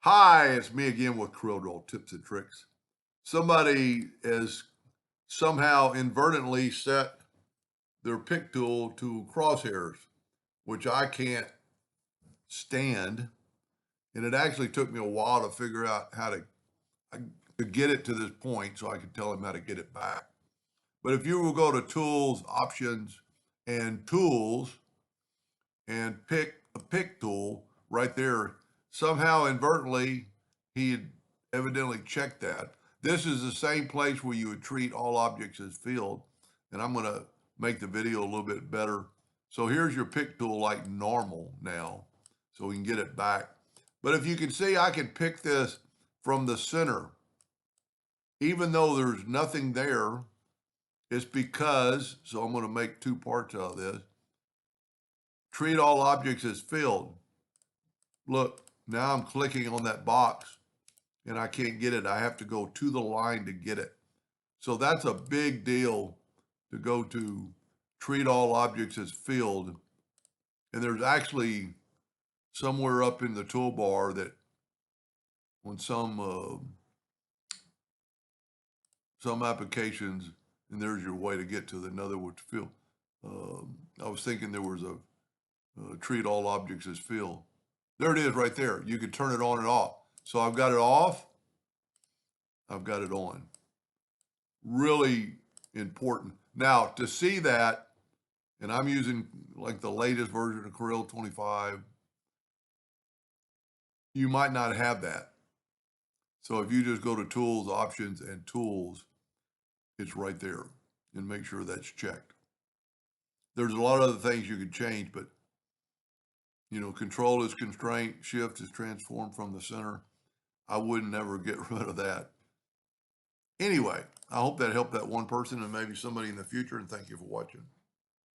Hi, it's me again with Corel tips and tricks. Somebody has somehow inadvertently set their pick tool to crosshairs, which I can't stand. And it actually took me a while to figure out how to get it to this point so I could tell him how to get it back. But if you will go to Tools, Options, and Tools and pick a pick tool right there, somehow inadvertently he had evidently checked that. This is the same place where you would treat all objects as field. And I'm going to make the video a little bit better. So here's your pick tool like normal now, so we can get it back. But if you can see, I can pick this from the center. Even though there's nothing there, it's because, so I'm going to make two parts out of this. Treat all objects as filled. Look, now I'm clicking on that box and I can't get it. I have to go to the line to get it. So that's a big deal to go to treat all objects as filled. And there's actually somewhere up in the toolbar that on some applications, and there's your way to get to another one to fill. I was thinking there was a treat all objects as fill. There it is right there. You can turn it on and off. So I've got it off. I've got it on. Really important. Now to see that, and I'm using like the latest version of Corel 25, you might not have that. So if you just go to Tools, Options, and Tools, it's right there, and make sure that's checked. There's a lot of other things you can change, but Control is constraint, Shift is transform from the center. I wouldn't ever get rid of that. Anyway, I hope that helped that one person and maybe somebody in the future, and thank you for watching.